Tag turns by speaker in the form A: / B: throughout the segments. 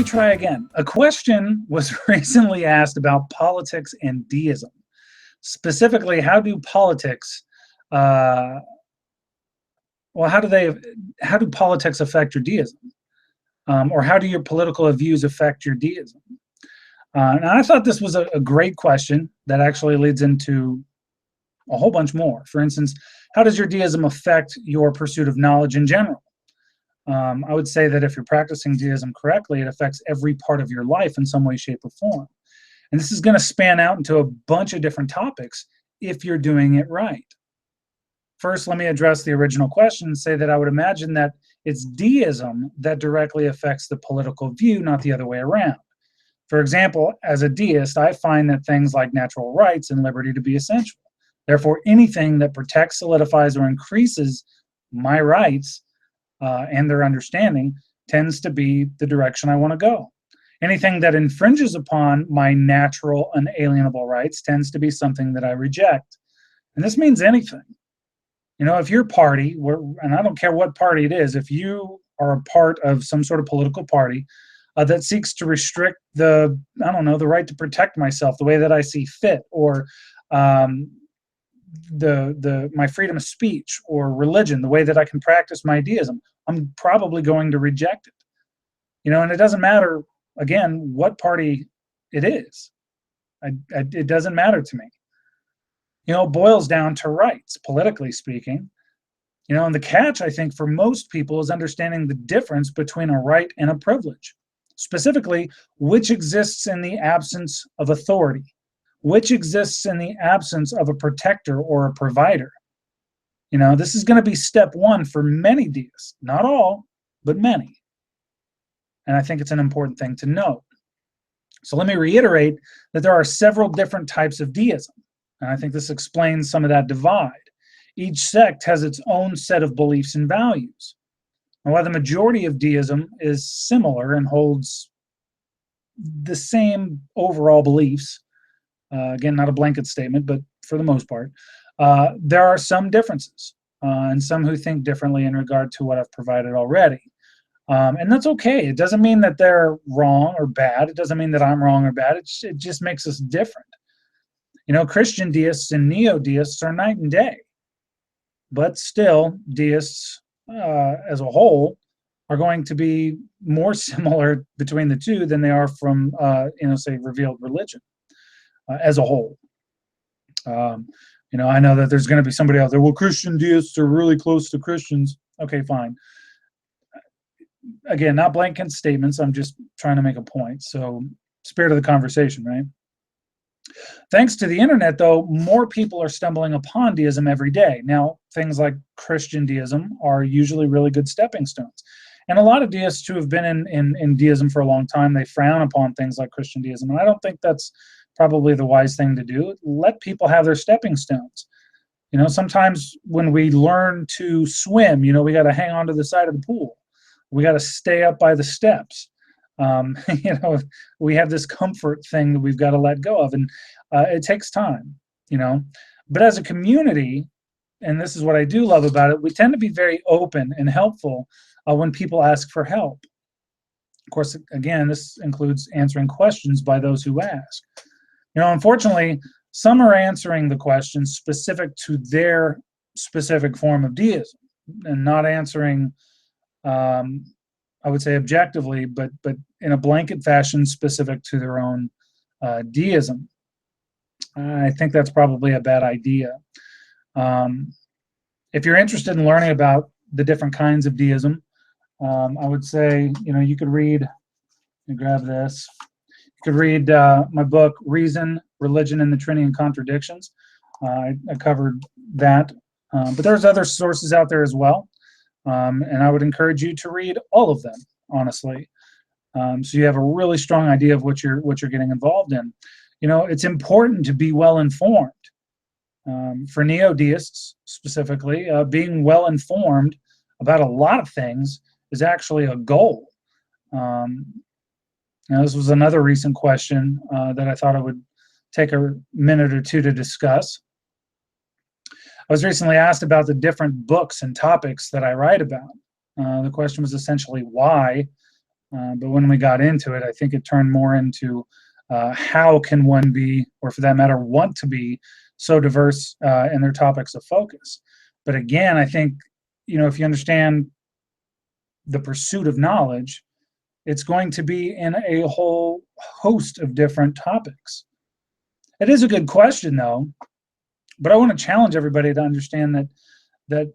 A: try again. A question was recently asked about politics and deism. Specifically, how do politics, uh, how do politics affect your deism? Or how do your political views affect your deism? And I thought this was a great question that actually leads into a whole bunch more. For instance, how does your deism affect your pursuit of knowledge in general? I would say that if you're practicing deism correctly, it affects every part of your life in some way, shape, or form. And this is going to span out into a bunch of different topics if you're doing it right. First, let me address the original question and say that I would imagine that it's deism that directly affects the political view, not the other way around. For example, as a deist, I find that things like natural rights and liberty to be essential. Therefore, anything that protects, solidifies, or increases my rights and their understanding tends to be the direction I want to go. Anything that infringes upon my natural, unalienable rights tends to be something that I reject. And this means anything. You know, if your party, and I don't care what party it is, if you are a part of some sort of political party that seeks to restrict the right to protect myself the way that I see fit, or my freedom of speech or religion, the way that I can practice my deism, I'm probably going to reject it. You know, and it doesn't matter, again, what party it is. It doesn't matter to me. You know, it boils down to rights, politically speaking. You know, and the catch, I think, for most people is understanding the difference between a right and a privilege. Specifically, which exists in the absence of authority, which exists in the absence of a protector or a provider. You know, this is going to be step one for many deists, not all, but many. And I think it's an important thing to note. So let me reiterate that there are several different types of deism. And I think this explains some of that divide. Each sect has its own set of beliefs and values. And while the majority of deism is similar and holds the same overall beliefs, again, not a blanket statement, but for the most part, there are some differences and some who think differently in regard to what I've provided already. And that's okay. It doesn't mean that they're wrong or bad. It doesn't mean that I'm wrong or bad. It just makes us different. You know, Christian deists and neo-deists are night and day. But still, deists as a whole are going to be more similar between the two than they are from, say, revealed religion as a whole. You know, I know that there's going to be somebody out there, well, Christian deists are really close to Christians. Okay, fine. Again, not blanket statements. I'm just trying to make a point. So, spirit of the conversation, right? Thanks to the internet, though, more people are stumbling upon deism every day. Now, things like Christian deism are usually really good stepping stones. And a lot of deists who have been in deism for a long time, they frown upon things like Christian deism. And I don't think that's probably the wise thing to do. Let people have their stepping stones. You know, sometimes when we learn to swim, you know, we got to hang on to the side of the pool. We got to stay up by the steps. You know, we have this comfort thing that we've got to let go of, and it takes time, you know. But as a community, and this is what I do love about it, we tend to be very open and helpful when people ask for help. Of course, again, this includes answering questions by those who ask. You know, unfortunately, some are answering the questions specific to their specific form of deism and not answering I would say objectively, but in a blanket fashion specific to their own deism. I think that's probably a bad idea. If you're interested in learning about the different kinds of deism, I would say, you know, you could read, grab this, you could read my book, Reason, Religion, and the Trinity and Contradictions. I covered that, but there's other sources out there as well. And I would encourage you to read all of them, honestly, so you have a really strong idea of what you're getting involved in. You know, it's important to be well informed. For neo-deists specifically, being well informed about a lot of things is actually a goal. Now, this was another recent question that I thought I would take a minute or two to discuss. I was recently asked about the different books and topics that I write about. The question was essentially why But when we got into it, I think it turned more into how can one be, or for that matter, want to be so diverse in their topics of focus. But again, I think, if you understand the pursuit of knowledge, it's going to be in a whole host of different topics. It is a good question, though, but I want to challenge everybody to understand that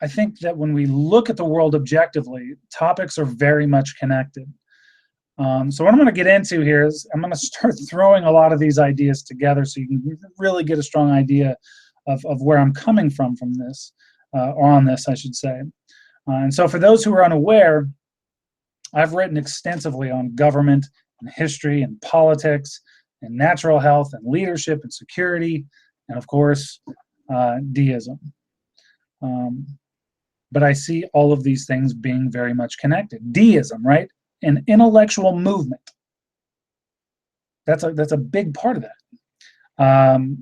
A: I think that when we look at the world objectively, topics are very much connected. So what I'm going to get into here is I'm going to start throwing a lot of these ideas together so you can really get a strong idea of where I'm coming from this, or on this, I should say. And so for those who are unaware, I've written extensively on government and history and politics and natural health and leadership and security and, of course, deism. But I see all of these things being very much connected. Deism, right? An intellectual movement. That's a big part of that.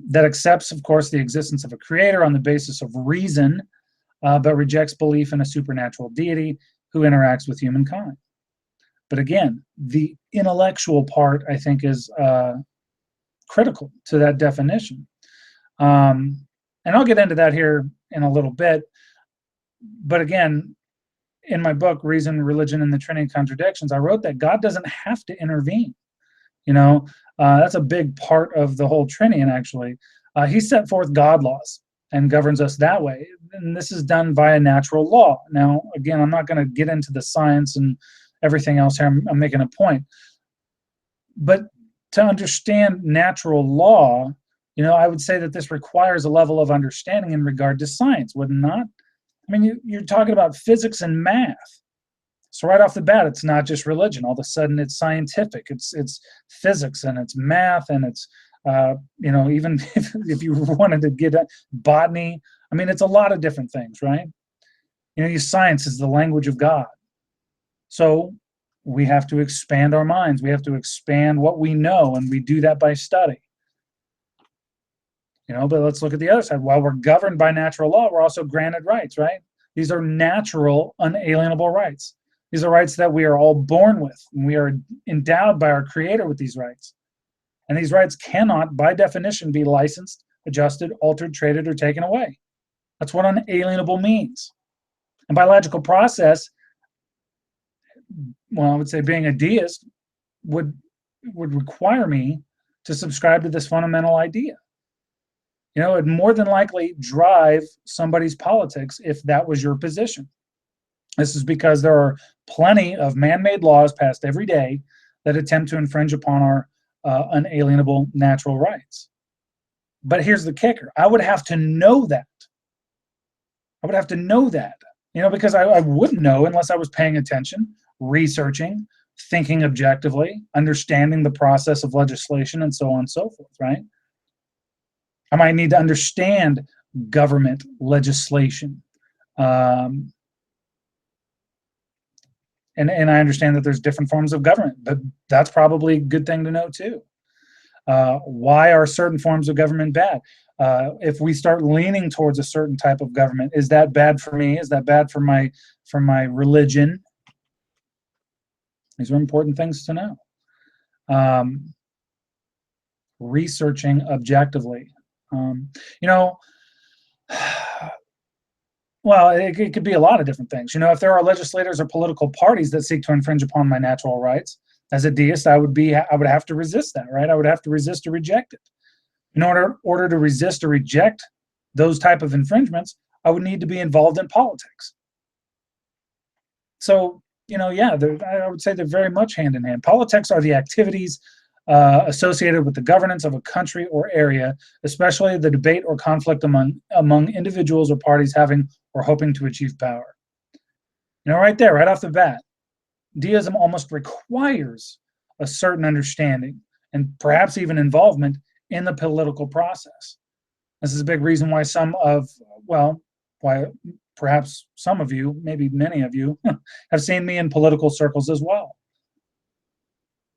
A: That accepts, of course, the existence of a creator on the basis of reason, but rejects belief in a supernatural deity who interacts with humankind. But again, the intellectual part, I think, is critical to that definition. And I'll get into that here in a little bit. But again, in my book, Reason, Religion, and the Trinity of Contradictions, I wrote that God doesn't have to intervene. That's a big part of the whole Trinian, actually. He set forth God laws and governs us that way. And this is done via natural law. Now, again, I'm not going to get into the science and everything else here. I'm making a point. But to understand natural law, I would say that this requires a level of understanding in regard to science, would it not? I mean, you're talking about physics and math. So right off the bat, it's not just religion. All of a sudden, it's scientific. It's physics and it's math and it's even if you wanted to get botany. I mean, it's a lot of different things, right? Science is the language of God. So we have to expand our minds. We have to expand what we know, and we do that by study. But let's look at the other side. While we're governed by natural law, we're also granted rights, right? These are natural, unalienable rights. These are rights that we are all born with, and we are endowed by our Creator with these rights. And these rights cannot, by definition, be licensed, adjusted, altered, traded, or taken away. That's what unalienable means. And by logical process, I would say being a deist would require me to subscribe to this fundamental idea. It'd more than likely drive somebody's politics if that was your position. This is because there are plenty of man-made laws passed every day that attempt to infringe upon our unalienable natural rights. But here's the kicker. I would have to know that. Because I wouldn't know unless I was paying attention, researching, thinking objectively, understanding the process of legislation, and so on and so forth, right? I might need to understand government legislation. And I understand that there's different forms of government, but that's probably a good thing to know too. Why are certain forms of government bad? If we start leaning towards a certain type of government, is that bad for me? Is that bad for my religion? These are important things to know. Researching objectively. Well, it could be a lot of different things. If there are legislators or political parties that seek to infringe upon my natural rights, as a deist, I would have to resist that, right? I would have to resist or reject it. In order to resist or reject those type of infringements, I would need to be involved in politics. So, I would say they're very much hand in hand. Politics are the activities associated with the governance of a country or area, especially the debate or conflict among individuals or parties having or hoping to achieve power. Right there, right off the bat, deism almost requires a certain understanding and perhaps even involvement in the political process. This is a big reason why why perhaps some of you, maybe many of you, have seen me in political circles as well.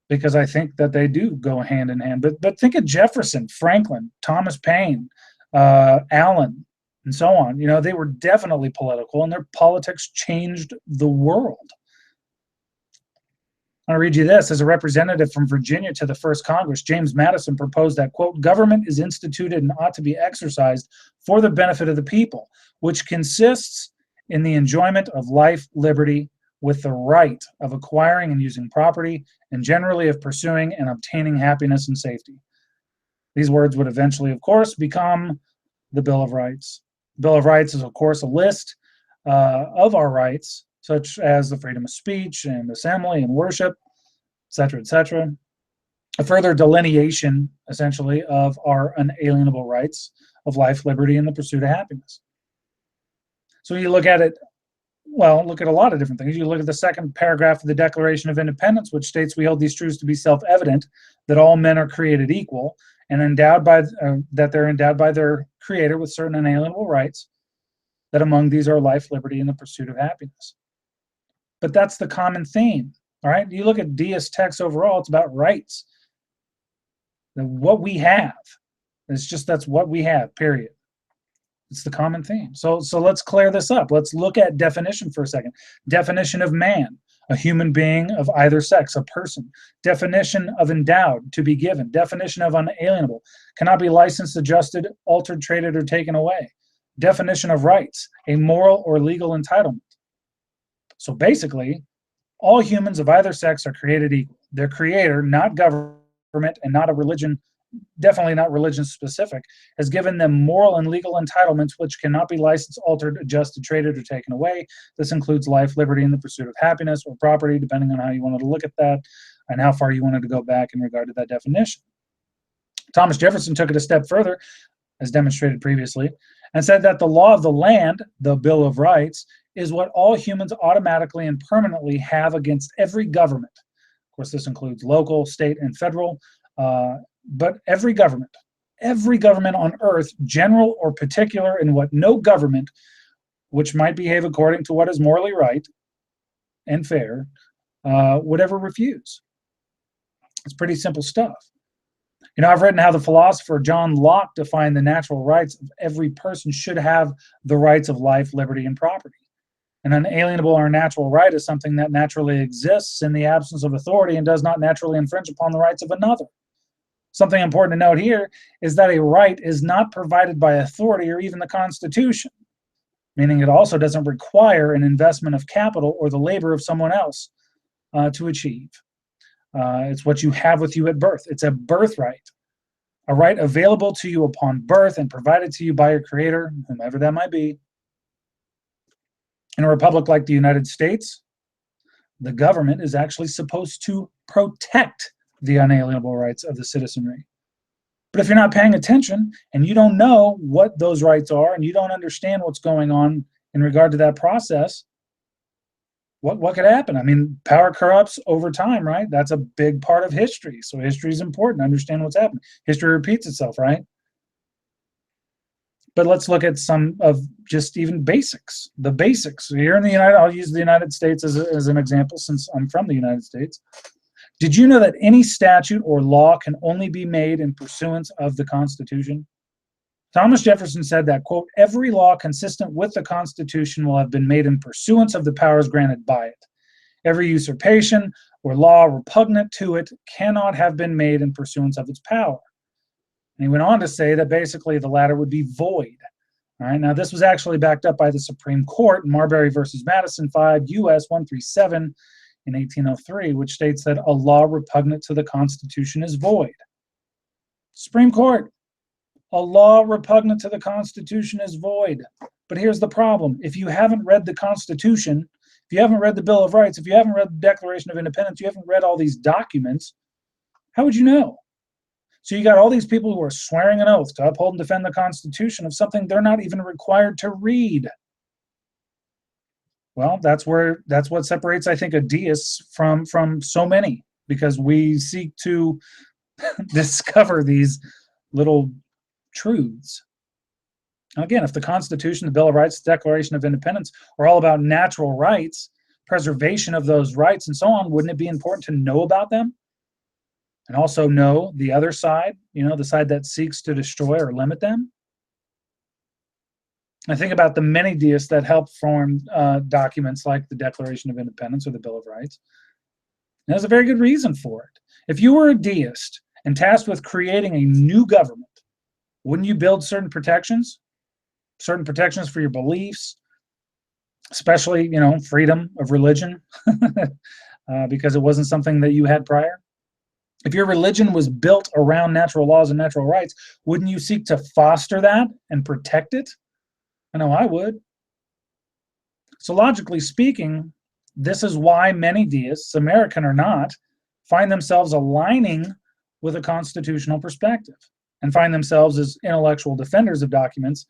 A: Because I think that they do go hand in hand. But think of Jefferson, Franklin, Thomas Paine, Allen, and so on. They were definitely political, and their politics changed the world. I'll read you this. As a representative from Virginia to the first Congress, James Madison proposed that, quote, government is instituted and ought to be exercised for the benefit of the people, which consists in the enjoyment of life, liberty, with the right of acquiring and using property, and generally of pursuing and obtaining happiness and safety. These words would eventually, of course, become the Bill of Rights. The Bill of Rights is, of course, a list of our rights, such as the freedom of speech and assembly and worship, et cetera, a further delineation, essentially, of our unalienable rights of life, liberty, and the pursuit of happiness. So you look at it, well, look at a lot of different things. You look at the second paragraph of the Declaration of Independence, which states we hold these truths to be self-evident, that all men are created equal and endowed by that they're endowed by their Creator with certain unalienable rights, that among these are life, liberty, and the pursuit of happiness. But that's the common theme, all right? You look at deist texts overall, it's about rights. What we have. It's just that's what we have, period. It's the common theme. So let's clear this up. Let's look at definition for a second. Definition of man, a human being of either sex, a person. Definition of endowed, to be given. Definition of unalienable, cannot be licensed, adjusted, altered, traded, or taken away. Definition of rights, a moral or legal entitlement. So basically, all humans of either sex are created equal. Their creator, not government and not a religion, definitely not religion specific, has given them moral and legal entitlements which cannot be licensed, altered, adjusted, traded, or taken away. This includes life, liberty, and the pursuit of happiness or property, depending on how you wanted to look at that and how far you wanted to go back in regard to that definition. Thomas Jefferson took it a step further, as demonstrated previously, and said that the law of the land, the Bill of Rights, is what all humans automatically and permanently have against every government. Of course, this includes local, state, and federal, but every government on earth, general or particular, in what no government which might behave according to what is morally right and fair would ever refuse. It's pretty simple stuff. You know, I've written how the philosopher John Locke defined the natural rights of every person should have the rights of life, liberty, and property. An unalienable or natural right is something that naturally exists in the absence of authority and does not naturally infringe upon the rights of another. Something important to note here is that a right is not provided by authority or even the Constitution, meaning it also doesn't require an investment of capital or the labor of someone else to achieve. It's what you have with you at birth. It's a birthright, a right available to you upon birth and provided to you by your Creator, whomever that might be. In a republic like the United States, the government is actually supposed to protect the unalienable rights of the citizenry. But if you're not paying attention and you don't know what those rights are and you don't understand what's going on in regard to that process, what could happen? I mean, power corrupts over time, right? That's a big part of history. So history is important to understand what's happening. History repeats itself, right? But let's look at some of just even basics. The basics. Here in the I'll use the United States as an example since I'm from the United States. Did you know that any statute or law can only be made in pursuance of the Constitution? Thomas Jefferson said that, quote, every law consistent with the Constitution will have been made in pursuance of the powers granted by it. Every usurpation or law repugnant to it cannot have been made in pursuance of its power. And he went on to say that basically the latter would be void. All right, now this was actually backed up by the Supreme Court in Marbury versus Madison 5 U.S. 137 in 1803, which states that a law repugnant to the Constitution is void. Supreme Court, a law repugnant to the Constitution is void. But here's the problem. If you haven't read the Constitution, if you haven't read the Bill of Rights, if you haven't read the Declaration of Independence, you haven't read all these documents, how would you know? So you got all these people who are swearing an oath to uphold and defend the Constitution of something they're not even required to read. Well, that's what separates, I think, a deist from so many, because we seek to discover these little truths. Again, if the Constitution, the Bill of Rights, the Declaration of Independence are all about natural rights, preservation of those rights, and so on, wouldn't it be important to know about them? And also know the other side, the side that seeks to destroy or limit them? I think about the many deists that help form documents like the Declaration of Independence or the Bill of Rights. And there's a very good reason for it. If you were a deist and tasked with creating a new government, wouldn't you build certain protections? Certain protections for your beliefs, especially, freedom of religion, because it wasn't something that you had prior. If your religion was built around natural laws and natural rights, wouldn't you seek to foster that and protect it? I know I would. So logically speaking, this is why many deists, American or not, find themselves aligning with a constitutional perspective and find themselves as intellectual defenders of documents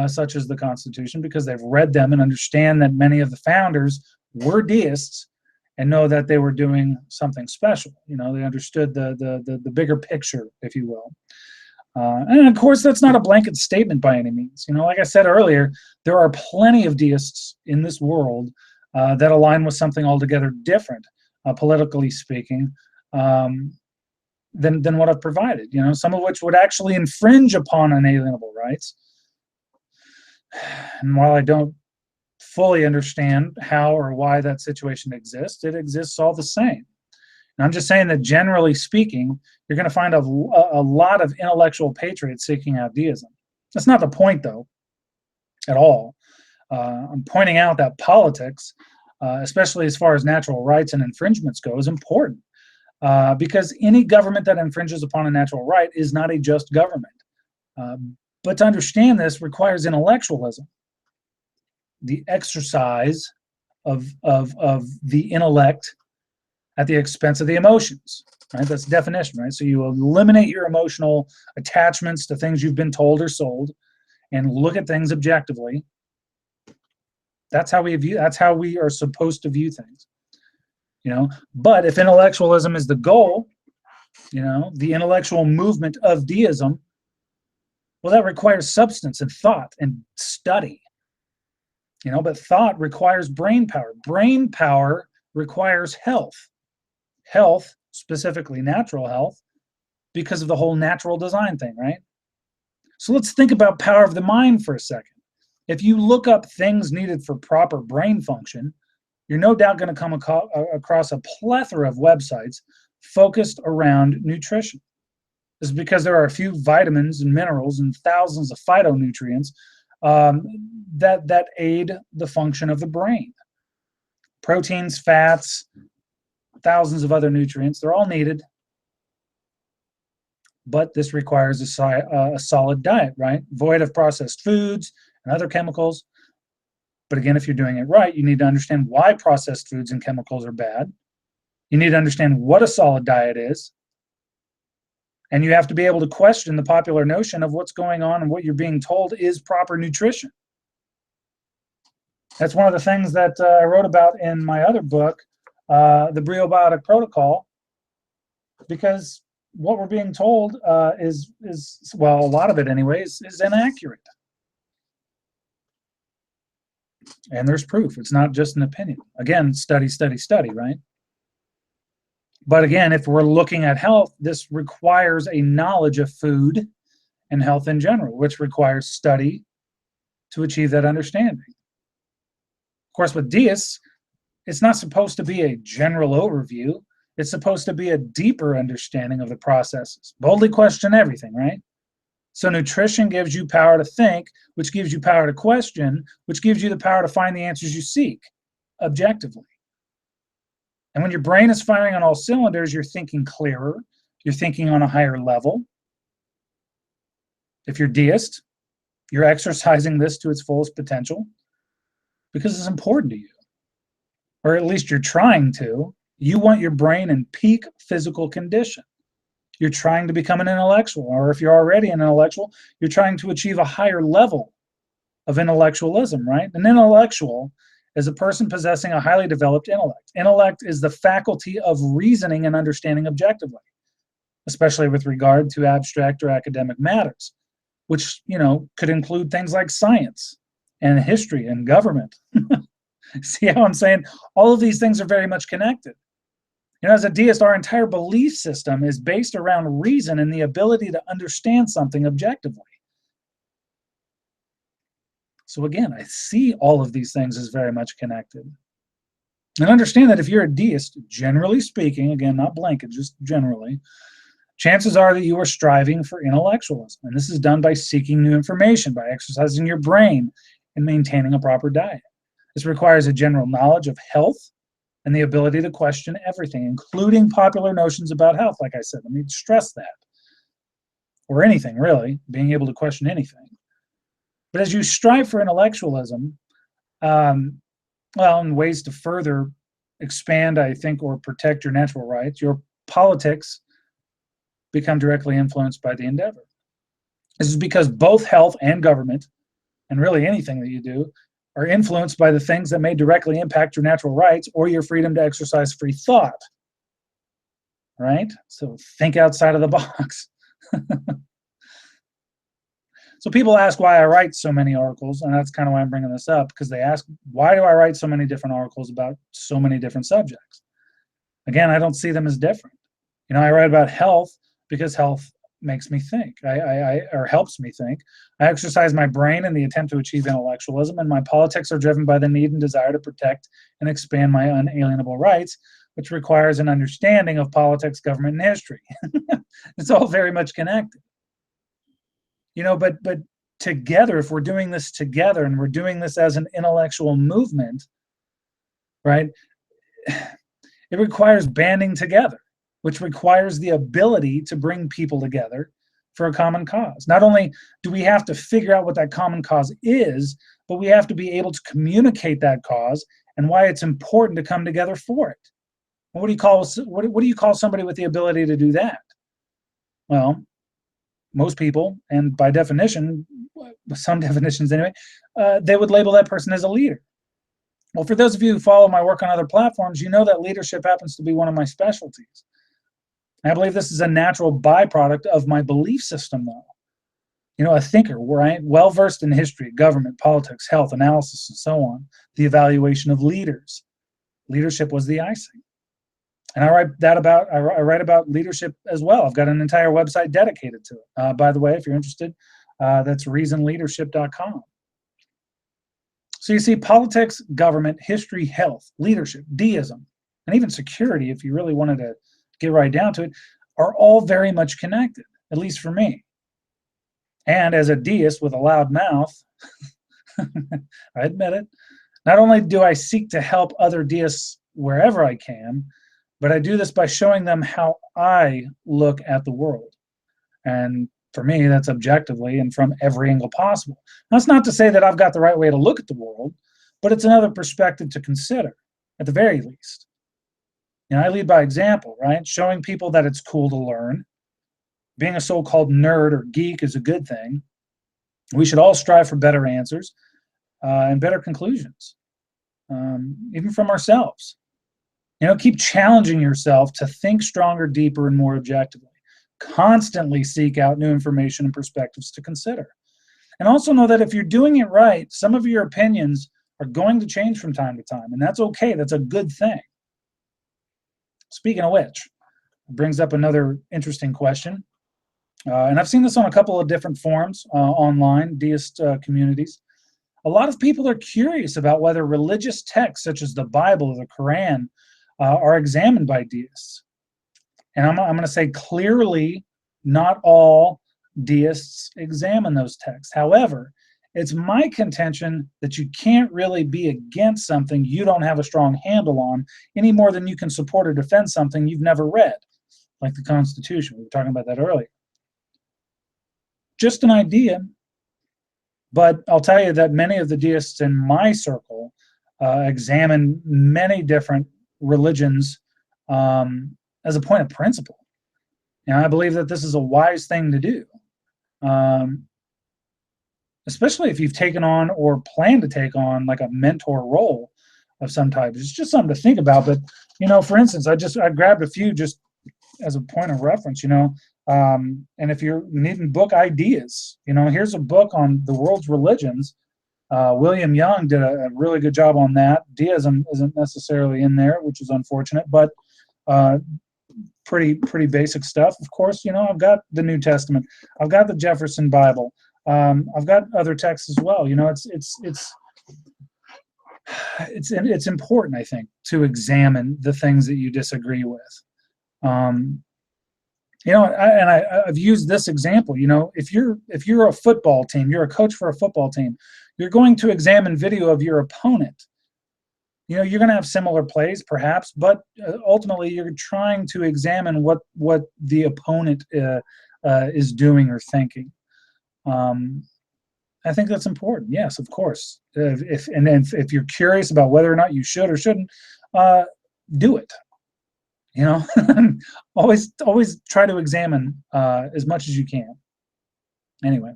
A: such as the Constitution, because they've read them and understand that many of the founders were deists and know that they were doing something special. They understood the bigger picture, if you will. And of course, that's not a blanket statement by any means. Like I said earlier, there are plenty of deists in this world that align with something altogether different, politically speaking, than what I've provided. Some of which would actually infringe upon unalienable rights. And while I don't fully understand how or why that situation exists, it exists all the same. And I'm just saying that generally speaking, you're going to find a lot of intellectual patriots seeking out deism. That's not the point, though, at all. I'm pointing out that politics, especially as far as natural rights and infringements go, is important because any government that infringes upon a natural right is not a just government. But to understand this requires intellectualism, the exercise of the intellect at the expense of the emotions, right? That's the definition, right? So you eliminate your emotional attachments to things you've been told or sold and look at things objectively. That's how we are supposed to view things, But if intellectualism is the goal, the intellectual movement of deism, well, that requires substance and thought and study, but thought requires brain power. Brain power requires health. Health, specifically natural health, because of the whole natural design thing, right? So let's think about power of the mind for a second. If you look up things needed for proper brain function, you're no doubt going to come across a plethora of websites focused around nutrition. This is because there are a few vitamins and minerals and thousands of phytonutrients that aid the function of the brain. Proteins, fats, thousands of other nutrients, they're all needed. But this requires a solid diet, right? Void of processed foods and other chemicals. But again, if you're doing it right, you need to understand why processed foods and chemicals are bad. You need to understand what a solid diet is. And you have to be able to question the popular notion of what's going on and what you're being told is proper nutrition. That's one of the things that I wrote about in my other book, The Prebiotic Protocol, because what we're being told is well, a lot of it anyways, is inaccurate. And there's proof. It's not just an opinion. Again, study, right? But again, if we're looking at health, this requires a knowledge of food and health in general, which requires study to achieve that understanding. Of course, with deists, it's not supposed to be a general overview. It's supposed to be a deeper understanding of the processes. Boldly question everything, right? So nutrition gives you power to think, which gives you power to question, which gives you the power to find the answers you seek objectively. And when your brain is firing on all cylinders, you're thinking clearer, you're thinking on a higher level. If you're deist, you're exercising this to its fullest potential because it's important to you, or at least you're trying to. You want your brain in peak physical condition. You're trying to become an intellectual, or if you're already an intellectual, you're trying to achieve a higher level of intellectualism, right? An intellectual is a person possessing a highly developed intellect. Intellect is the faculty of reasoning and understanding objectively, especially with regard to abstract or academic matters, which, could include things like science and history and government. See how I'm saying? All of these things are very much connected. As a deist, our entire belief system is based around reason and the ability to understand something objectively. So again, I see all of these things as very much connected. And understand that if you're a deist, generally speaking, again, not blanket, just generally, chances are that you are striving for intellectualism. And this is done by seeking new information, by exercising your brain, and maintaining a proper diet. This requires a general knowledge of health and the ability to question everything, including popular notions about health. Like I said, let me stress that. Or anything, really, being able to question anything. But as you strive for intellectualism, in ways to further expand, I think, or protect your natural rights, your politics become directly influenced by the endeavor. This is because both health and government, and really anything that you do, are influenced by the things that may directly impact your natural rights or your freedom to exercise free thought. Right? So think outside of the box. So people ask why I write so many articles, and that's kind of why I'm bringing this up, because they ask, why do I write so many different articles about so many different subjects? Again, I don't see them as different. I write about health because health makes me think, or helps me think. I exercise my brain in the attempt to achieve intellectualism, and my politics are driven by the need and desire to protect and expand my unalienable rights, which requires an understanding of politics, government, and history. It's all very much connected. But together, if we're doing this together and we're doing this as an intellectual movement, right, it requires banding together, which requires the ability to bring people together for a common cause. Not only do we have to figure out what that common cause is, but we have to be able to communicate that cause and why it's important to come together for it. And what do you call somebody with the ability to do that? Well, most people, and by definition, some definitions anyway, they would label that person as a leader. Well, for those of you who follow my work on other platforms, you know that leadership happens to be one of my specialties. I believe this is a natural byproduct of my belief system, though. A thinker, right? Well-versed in history, government, politics, health, analysis, and so on. The evaluation of leaders. Leadership was the icing. And I write about leadership as well. I've got an entire website dedicated to it. By the way, if you're interested, that's reasonleadership.com. So you see, politics, government, history, health, leadership, deism, and even security, if you really wanted to get right down to it, are all very much connected, at least for me. And as a deist with a loud mouth, I admit it, not only do I seek to help other deists wherever I can, but I do this by showing them how I look at the world. And for me, that's objectively and from every angle possible. That's not to say that I've got the right way to look at the world, but it's another perspective to consider, at the very least. I lead by example, right? Showing people that it's cool to learn. Being a so-called nerd or geek is a good thing. We should all strive for better answers and better conclusions, even from ourselves. Keep challenging yourself to think stronger, deeper, and more objectively. Constantly seek out new information and perspectives to consider. And also know that if you're doing it right, some of your opinions are going to change from time to time, and that's okay. That's a good thing. Speaking of which, it brings up another interesting question. And I've seen this on a couple of different forums online, deist communities. A lot of people are curious about whether religious texts such as the Bible or the Quran are examined by deists. And I'm going to say clearly, not all deists examine those texts. However, it's my contention that you can't really be against something you don't have a strong handle on any more than you can support or defend something you've never read, like the Constitution. We were talking about that earlier. Just an idea, but I'll tell you that many of the deists in my circle examine many different religions as a point of principle. I believe that this is a wise thing to do, especially if you've taken on or plan to take on like a mentor role of some type. It's just something to think about. But, for instance, I grabbed a few just as a point of reference, and if you're needing book ideas, here's a book on the world's religions. William Young did a really good job on that. Deism isn't necessarily in there, which is unfortunate, but pretty basic stuff. Of course, I've got the New Testament. I've got the Jefferson Bible. I've got other texts as well. It's it's important, I think, to examine the things that you disagree with. I've used this example. If you're a football team, you're a coach for a football team, you're going to examine video of your opponent. You're going to have similar plays, perhaps, but ultimately you're trying to examine what the opponent is doing or thinking. I think that's important. Yes, of course. If you're curious about whether or not you should or shouldn't, do it. Always try to examine as much as you can. Anyway.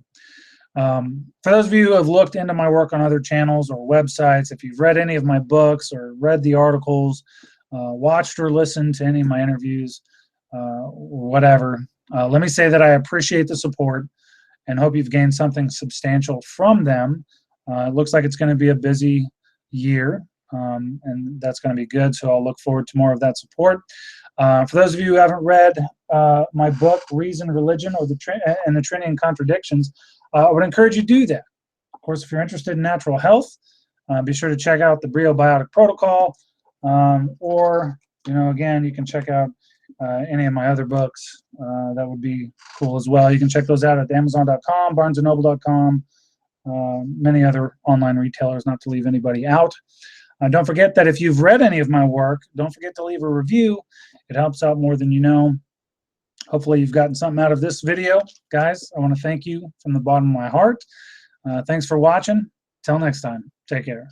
A: For those of you who have looked into my work on other channels or websites, if you've read any of my books or read the articles, watched or listened to any of my interviews, or whatever, let me say that I appreciate the support and hope you've gained something substantial from them. It looks like it's going to be a busy year, and that's going to be good, so I'll look forward to more of that support. For those of you who haven't read my book, Reason, Religion, or the Trinity and Contradictions, I would encourage you to do that. Of course, if you're interested in natural health, be sure to check out the Biotic Protocol, or again, you can check out any of my other books. That would be cool as well. You can check those out at Amazon.com, BarnesandNoble.com, many other online retailers, not to leave anybody out. Don't forget that if you've read any of my work, don't forget to leave a review. It helps out more than you know. Hopefully you've gotten something out of this video. Guys, I want to thank you from the bottom of my heart. Thanks for watching. Till next time, take care.